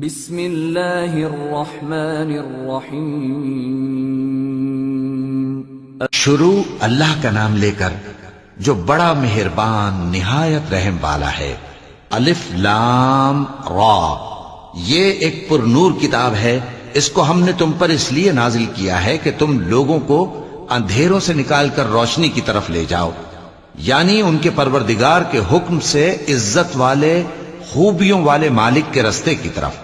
بسم اللہ الرحمن الرحیم۔ شروع اللہ کا نام لے کر جو بڑا مہربان نہایت رحم والا ہے۔ الف لام را، یہ ایک پر نور کتاب ہے، اس کو ہم نے تم پر اس لیے نازل کیا ہے کہ تم لوگوں کو اندھیروں سے نکال کر روشنی کی طرف لے جاؤ، یعنی ان کے پروردگار کے حکم سے عزت والے خوبیوں والے مالک کے راستے کی طرف،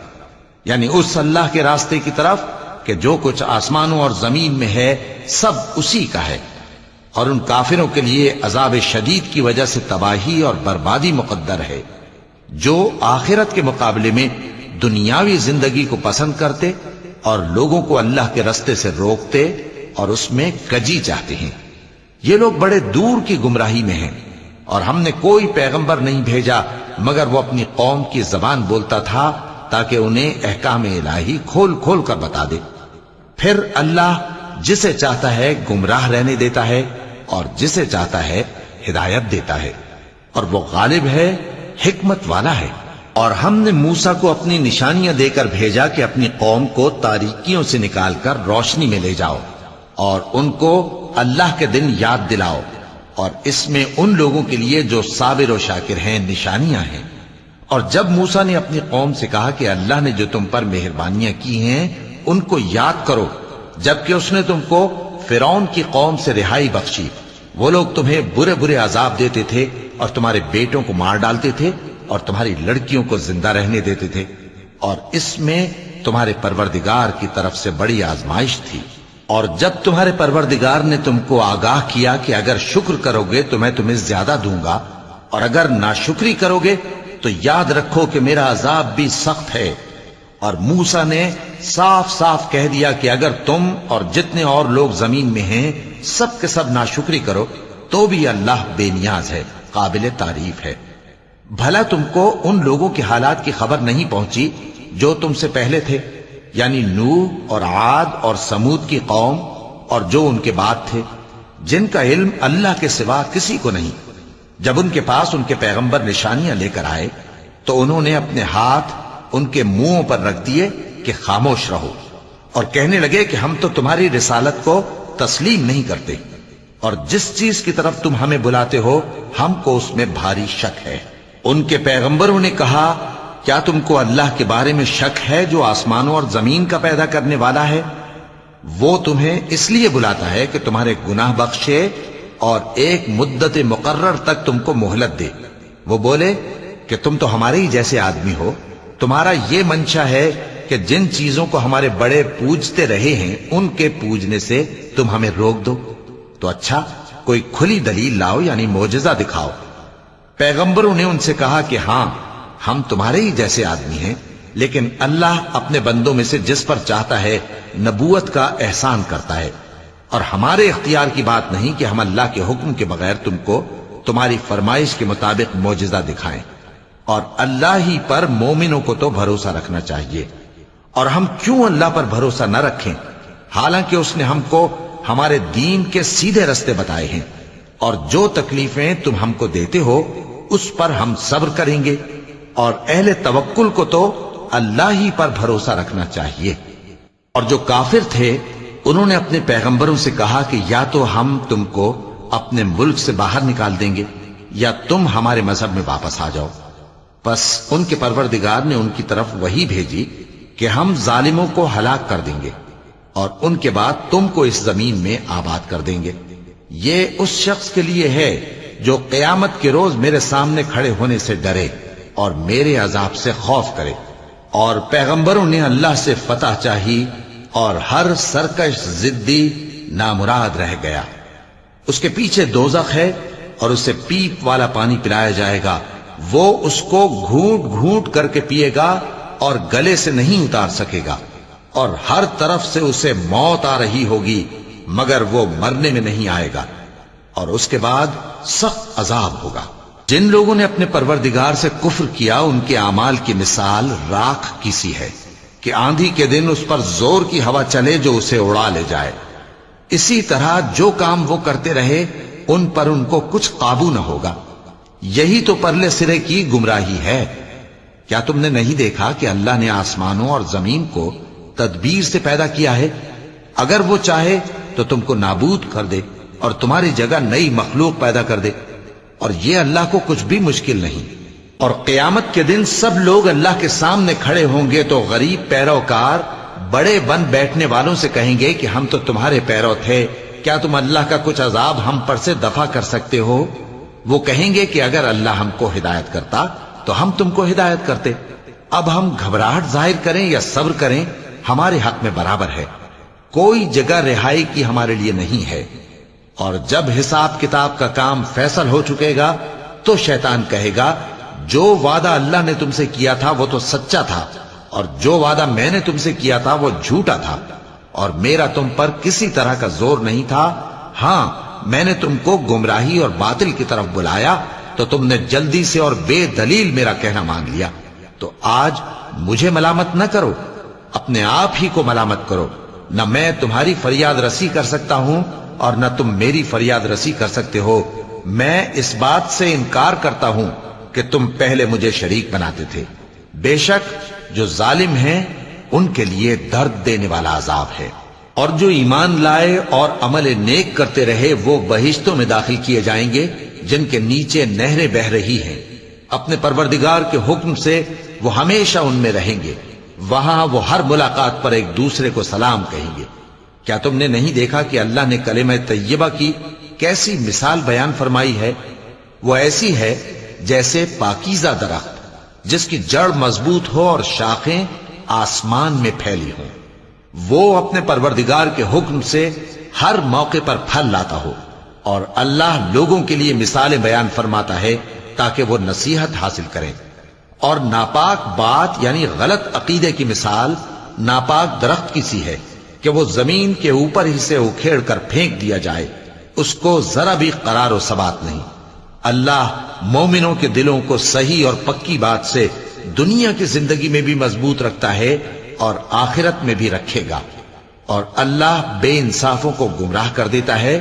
یعنی اس اللہ کے راستے کی طرف کہ جو کچھ آسمانوں اور زمین میں ہے سب اسی کا ہے۔ اور ان کافروں کے لیے عذاب شدید کی وجہ سے تباہی اور بربادی مقدر ہے، جو آخرت کے مقابلے میں دنیاوی زندگی کو پسند کرتے اور لوگوں کو اللہ کے راستے سے روکتے اور اس میں کجی چاہتے ہیں۔ یہ لوگ بڑے دور کی گمراہی میں ہیں، اور ہم نے کوئی پیغمبر نہیں بھیجا مگر وہ اپنی قوم کی زبان بولتا تھا تاکہ انہیں احکام الہی کھول کھول کر بتا دے۔ پھر اللہ جسے چاہتا ہے گمراہ رہنے دیتا ہے اور جسے چاہتا ہے ہدایت دیتا ہے، اور وہ غالب ہے، حکمت والا ہے۔ اور ہم نے موسیٰ کو اپنی نشانیاں دے کر بھیجا کہ اپنی قوم کو تاریکیوں سے نکال کر روشنی میں لے جاؤ اور ان کو اللہ کے دن یاد دلاؤ، اور اس میں ان لوگوں کے لیے جو صابر و شاکر ہیں نشانیاں ہیں۔ اور جب موسیٰ نے اپنی قوم سے کہا کہ اللہ نے جو تم پر مہربانیاں کی ہیں ان کو یاد کرو، جبکہ اس نے تم کو فرعون کی قوم سے رہائی بخشی، وہ لوگ تمہیں برے برے عذاب دیتے تھے اور تمہارے بیٹوں کو مار ڈالتے تھے اور تمہاری لڑکیوں کو زندہ رہنے دیتے تھے، اور اس میں تمہارے پروردگار کی طرف سے بڑی آزمائش تھی۔ اور جب تمہارے پروردگار نے تم کو آگاہ کیا کہ اگر شکر کرو گے تو میں تمہیں زیادہ دوں گا، اور اگر ناشکری کرو گے تو یاد رکھو کہ میرا عذاب بھی سخت ہے۔ اور موسیٰ نے صاف صاف کہہ دیا کہ اگر تم اور جتنے اور لوگ زمین میں ہیں سب کے سب ناشکری کرو تو بھی اللہ بے نیاز ہے، قابل تعریف ہے۔ بھلا تم کو ان لوگوں کے حالات کی خبر نہیں پہنچی جو تم سے پہلے تھے، یعنی نوح اور عاد اور سمود کی قوم اور جو ان کے بعد تھے، جن کا علم اللہ کے سوا کسی کو نہیں۔ جب ان کے پاس ان کے پیغمبر نشانیاں لے کر آئے تو انہوں نے اپنے ہاتھ ان کے منہوں پر رکھ دیے کہ خاموش رہو، اور کہنے لگے کہ ہم تو تمہاری رسالت کو تسلیم نہیں کرتے، اور جس چیز کی طرف تم ہمیں بلاتے ہو ہم کو اس میں بھاری شک ہے۔ ان کے پیغمبروں نے کہا، کیا تم کو اللہ کے بارے میں شک ہے جو آسمانوں اور زمین کا پیدا کرنے والا ہے؟ وہ تمہیں اس لیے بلاتا ہے کہ تمہارے گناہ بخشے اور ایک مدت مقرر تک تم کو مہلت دے۔ وہ بولے کہ تم تو ہمارے ہی جیسے آدمی ہو، تمہارا یہ منشا ہے کہ جن چیزوں کو ہمارے بڑے پوجتے رہے ہیں ان کے پوجنے سے تم ہمیں روک دو، تو اچھا کوئی کھلی دلیل لاؤ، یعنی معجزہ دکھاؤ۔ پیغمبروں نے ان سے کہا کہ ہاں ہم تمہارے ہی جیسے آدمی ہیں، لیکن اللہ اپنے بندوں میں سے جس پر چاہتا ہے نبوت کا احسان کرتا ہے، اور ہمارے اختیار کی بات نہیں کہ ہم اللہ کے حکم کے بغیر تم کو تمہاری فرمائش کے مطابق معجزہ دکھائیں۔ اور اللہ ہی پر مومنوں کو تو بھروسہ رکھنا چاہیے، اور ہم کیوں اللہ پر بھروسہ نہ رکھیں حالانکہ اس نے ہم کو ہمارے دین کے سیدھے رستے بتائے ہیں، اور جو تکلیفیں تم ہم کو دیتے ہو اس پر ہم صبر کریں گے، اور اہل توکل کو تو اللہ ہی پر بھروسہ رکھنا چاہیے۔ اور جو کافر تھے انہوں نے اپنے پیغمبروں سے کہا کہ یا تو ہم تم کو اپنے ملک سے باہر نکال دیں گے یا تم ہمارے مذہب میں واپس آ جاؤ۔ بس ان کے پروردگار نے ان کی طرف وحی بھیجی کہ ہم ظالموں کو ہلاک کر دیں گے اور ان کے بعد تم کو اس زمین میں آباد کر دیں گے۔ یہ اس شخص کے لیے ہے جو قیامت کے روز میرے سامنے کھڑے ہونے سے ڈرے اور میرے عذاب سے خوف کرے۔ اور پیغمبروں نے اللہ سے فتح چاہی اور ہر سرکش ضدی نامراد رہ گیا۔ اس کے پیچھے دوزخ ہے اور اسے پیپ والا پانی پلایا جائے گا، وہ اس کو گھونٹ گھونٹ کر کے پیے گا اور گلے سے نہیں اتار سکے گا، اور ہر طرف سے اسے موت آ رہی ہوگی مگر وہ مرنے میں نہیں آئے گا، اور اس کے بعد سخت عذاب ہوگا۔ جن لوگوں نے اپنے پروردگار سے کفر کیا ان کے اعمال کی مثال راکھ کی سی ہے کہ آندھی کے دن اس پر زور کی ہوا چلے جو اسے اڑا لے جائے۔ اسی طرح جو کام وہ کرتے رہے ان پر ان کو کچھ قابو نہ ہوگا۔ یہی تو پرلے سرے کی گمراہی ہے۔ کیا تم نے نہیں دیکھا کہ اللہ نے آسمانوں اور زمین کو تدبیر سے پیدا کیا ہے؟ اگر وہ چاہے تو تم کو نابود کر دے اور تمہاری جگہ نئی مخلوق پیدا کر دے، اور یہ اللہ کو کچھ بھی مشکل نہیں۔ اور قیامت کے دن سب لوگ اللہ کے سامنے کھڑے ہوں گے تو غریب پیروکار بڑے بن بیٹھنے والوں سے کہیں گے کہ ہم تو تمہارے پیرو تھے، کیا تم اللہ کا کچھ عذاب ہم پر سے دفع کر سکتے ہو؟ وہ کہیں گے کہ اگر اللہ ہم کو ہدایت کرتا تو ہم تم کو ہدایت کرتے۔ اب ہم گھبراہٹ ظاہر کریں یا صبر کریں ہمارے حق میں برابر ہے، کوئی جگہ رہائی کی ہمارے لیے نہیں ہے۔ اور جب حساب کتاب کا کام فیصل ہو چکے گا تو شیطان کہے گا جو وعدہ اللہ نے تم سے کیا تھا وہ تو سچا تھا، اور جو وعدہ میں نے تم سے کیا تھا وہ جھوٹا تھا، اور میرا تم پر کسی طرح کا زور نہیں تھا۔ ہاں، میں نے تم کو گمراہی اور باطل کی طرف بلایا تو تم نے جلدی سے اور بے دلیل میرا کہنا مان لیا۔ تو آج مجھے ملامت نہ کرو، اپنے آپ ہی کو ملامت کرو۔ نہ میں تمہاری فریاد رسی کر سکتا ہوں اور نہ تم میری فریاد رسی کر سکتے ہو۔ میں اس بات سے انکار کرتا ہوں کہ تم پہلے مجھے شریک بناتے تھے۔ بے شک جو ظالم ہیں ان کے لیے درد دینے والا عذاب ہے۔ اور جو ایمان لائے اور عمل نیک کرتے رہے وہ بہشتوں میں داخل کیے جائیں گے جن کے نیچے نہریں بہہ رہی ہیں۔ اپنے پروردگار کے حکم سے وہ ہمیشہ ان میں رہیں گے، وہاں وہ ہر ملاقات پر ایک دوسرے کو سلام کہیں گے۔ کیا تم نے نہیں دیکھا کہ اللہ نے کلمہ طیبہ کی کیسی مثال بیان فرمائی ہے؟ وہ ایسی ہے جیسے پاکیزہ درخت جس کی جڑ مضبوط ہو اور شاخیں آسمان میں پھیلی ہوں، وہ اپنے پروردگار کے حکم سے ہر موقع پر پھل لاتا ہو۔ اور اللہ لوگوں کے لیے مثالیں بیان فرماتا ہے تاکہ وہ نصیحت حاصل کریں۔ اور ناپاک بات یعنی غلط عقیدے کی مثال ناپاک درخت کی سی ہے کہ وہ زمین کے اوپر ہی سے اکھیڑ کر پھینک دیا جائے، اس کو ذرا بھی قرار و ثبات نہیں۔ اللہ مومنوں کے دلوں کو صحیح اور پکی بات سے دنیا کی زندگی میں بھی مضبوط رکھتا ہے اور آخرت میں بھی رکھے گا۔ اور اللہ بے انصافوں کو گمراہ کر دیتا ہے،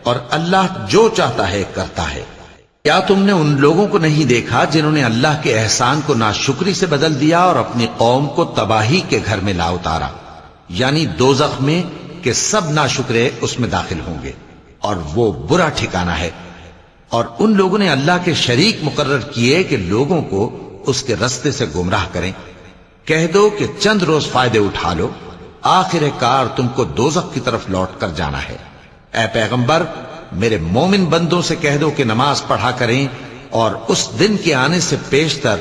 اور اللہ جو چاہتا ہے کرتا ہے۔ کیا تم نے ان لوگوں کو نہیں دیکھا جنہوں نے اللہ کے احسان کو ناشکری سے بدل دیا اور اپنی قوم کو تباہی کے گھر میں لا اتارا، یعنی دوزخ میں، کہ سب ناشکرے اس میں داخل ہوں گے اور وہ برا ٹھکانہ ہے۔ اور ان لوگوں نے اللہ کے شریک مقرر کیے کہ لوگوں کو اس کے رستے سے گمراہ کریں۔ کہہ دو کہ چند روز فائدے اٹھا لو، آخر کار تم کو دوزخ کی طرف لوٹ کر جانا ہے۔ اے پیغمبر، میرے مومن بندوں سے کہہ دو کہ نماز پڑھا کریں، اور اس دن کے آنے سے پیشتر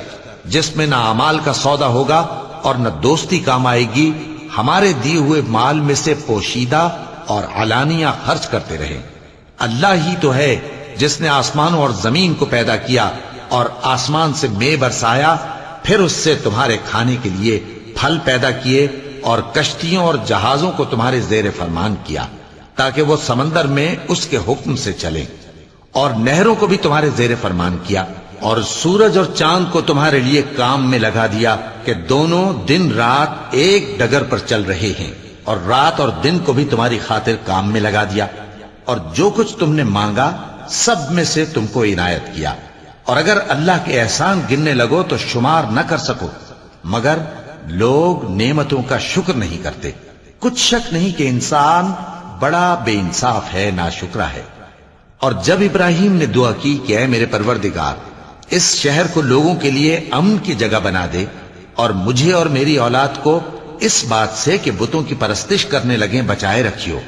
جس میں نہ اعمال کا سودا ہوگا اور نہ دوستی کام آئے گی، ہمارے دیے ہوئے مال میں سے پوشیدہ اور علانیہ خرچ کرتے رہیں۔ اللہ ہی تو ہے جس نے آسمانوں اور زمین کو پیدا کیا اور آسمان سے مے برسایا، پھر اس سے تمہارے کھانے کے لیے پھل پیدا کیے اور کشتیوں اور جہازوں کو تمہارے زیر فرمان کیا تاکہ وہ سمندر میں اس کے حکم سے چلیں، اور نہروں کو بھی تمہارے زیر فرمان کیا، اور سورج اور چاند کو تمہارے لیے کام میں لگا دیا کہ دونوں دن رات ایک ڈگر پر چل رہے ہیں، اور رات اور دن کو بھی تمہاری خاطر کام میں لگا دیا، اور جو کچھ تم نے مانگا سب میں سے تم کو عنایت کیا۔ اور اگر اللہ کے احسان گننے لگو تو شمار نہ کر سکو، مگر لوگ نعمتوں کا شکر نہیں کرتے۔ کچھ شک نہیں کہ انسان بڑا بے انصاف ہے، ناشکرا ہے۔ اور جب ابراہیم نے دعا کی کہ اے میرے پروردگار، اس شہر کو لوگوں کے لیے امن کی جگہ بنا دے، اور مجھے اور میری اولاد کو اس بات سے کہ بتوں کی پرستش کرنے لگیں بچائے رکھیو۔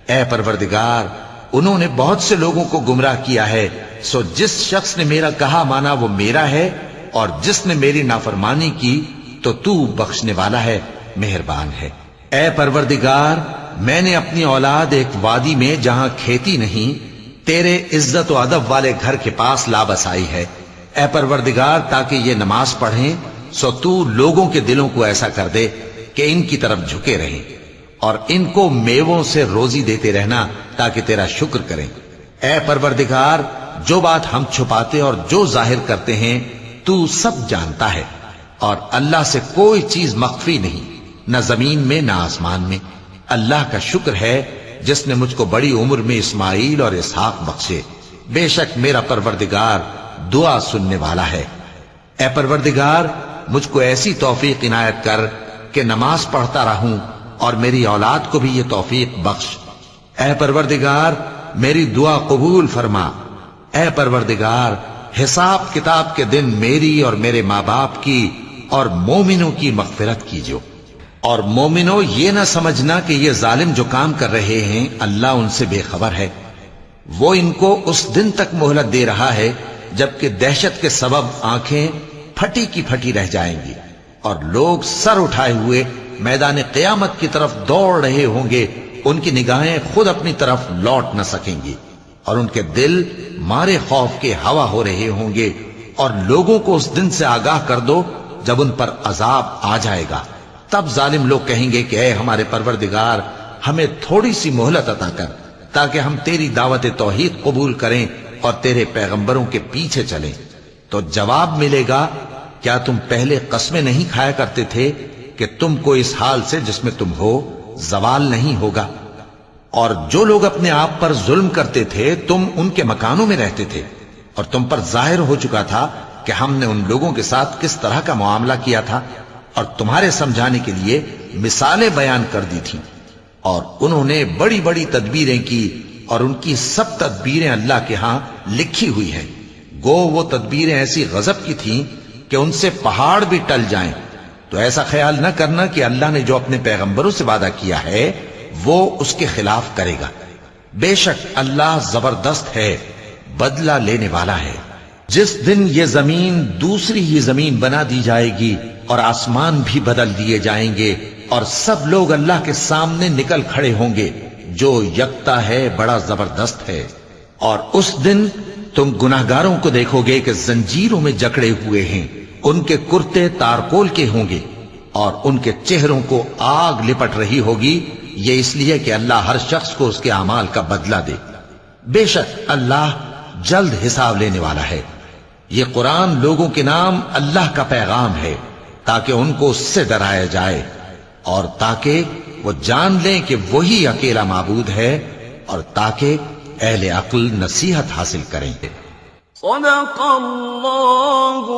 اے پروردگار، انہوں نے بہت سے لوگوں کو گمراہ کیا ہے، سو جس شخص نے میرا کہا مانا وہ میرا ہے، اور جس نے میری نافرمانی کی تو تو بخشنے والا ہے، مہربان ہے۔ اے پروردگار، میں نے اپنی اولاد ایک وادی میں جہاں کھیتی نہیں، تیرے عزت و ادب والے گھر کے پاس لا بسائی ہے۔ اے پروردگار، تاکہ یہ نماز پڑھیں، سو تو لوگوں کے دلوں کو ایسا کر دے کہ ان کی طرف جھکے رہیں، اور ان کو میووں سے روزی دیتے رہنا تاکہ تیرا شکر کریں۔ اے پروردگار، جو بات ہم چھپاتے اور جو ظاہر کرتے ہیں تو سب جانتا ہے، اور اللہ سے کوئی چیز مخفی نہیں، نہ زمین میں نہ آسمان میں۔ اللہ کا شکر ہے جس نے مجھ کو بڑی عمر میں اسماعیل اور اسحاق بخشے، بے شک میرا پروردگار دعا سننے والا ہے۔ اے پروردگار، مجھ کو ایسی توفیق عنایت کر کہ نماز پڑھتا رہوں اور میری اولاد کو بھی یہ توفیق بخش۔ اے پروردگار میری دعا قبول فرما۔ اے پروردگار حساب کتاب کے دن میری اور میرے ماں باپ کی اور مومنوں کی مغفرت کیجو۔ اور مومنوں یہ نہ سمجھنا کہ یہ ظالم جو کام کر رہے ہیں اللہ ان سے بے خبر ہے، وہ ان کو اس دن تک مہلت دے رہا ہے جبکہ دہشت کے سبب آنکھیں پھٹی کی پھٹی رہ جائیں گی اور لوگ سر اٹھائے ہوئے میدان قیامت کی طرف دوڑ رہے ہوں گے، ان کی نگاہیں خود اپنی طرف لوٹ نہ سکیں گی اور ان کے دل مارے خوف کے ہوا ہو رہے ہوں گے۔ اور لوگوں کو اس دن سے آگاہ کر دو جب ان پر عذاب آ جائے گا، تب ظالم لوگ کہیں گے کہ اے ہمارے پروردگار ہمیں تھوڑی سی مہلت عطا کر تاکہ ہم تیری دعوت توحید قبول کریں اور تیرے پیغمبروں کے پیچھے چلیں۔ تو جواب ملے گا کیا تم پہلے قسمیں نہیں کھایا کرتے تھے کہ تم کو اس حال سے جس میں تم ہو زوال نہیں ہوگا؟ اور جو لوگ اپنے آپ پر ظلم کرتے تھے تم ان کے مکانوں میں رہتے تھے اور تم پر ظاہر ہو چکا تھا کہ ہم نے ان لوگوں کے ساتھ کس طرح کا معاملہ کیا تھا اور تمہارے سمجھانے کے لیے مثالیں بیان کر دی تھیں۔ اور انہوں نے بڑی بڑی تدبیریں کی اور ان کی سب تدبیریں اللہ کے ہاں لکھی ہوئی ہیں۔ گو وہ تدبیریں ایسی غضب کی تھیں کہ ان سے پہاڑ بھی ٹل جائیں۔ تو ایسا خیال نہ کرنا کہ اللہ نے جو اپنے پیغمبروں سے وعدہ کیا ہے وہ اس کے خلاف کرے گا۔ بے شک اللہ زبردست ہے، بدلہ لینے والا ہے۔ جس دن یہ زمین دوسری ہی زمین بنا دی جائے گی اور آسمان بھی بدل دیے جائیں گے اور سب لوگ اللہ کے سامنے نکل کھڑے ہوں گے جو یکتا ہے بڑا زبردست ہے۔ اور اس دن تم گناہگاروں کو دیکھو گے کہ زنجیروں میں جکڑے ہوئے ہیں، ان کے کرتے تارکول کے ہوں گے اور ان کے چہروں کو آگ لپٹ رہی ہوگی، یہ اس لیے کہ اللہ ہر شخص کو اس کے اعمال کا بدلہ دے۔ بے شک اللہ جلد حساب لینے والا ہے۔ یہ قرآن لوگوں کے نام اللہ کا پیغام ہے تاکہ ان کو اس سے ڈرایا جائے اور تاکہ وہ جان لیں کہ وہی اکیلا معبود ہے اور تاکہ اہل عقل نصیحت حاصل کریں۔ صدق اللہ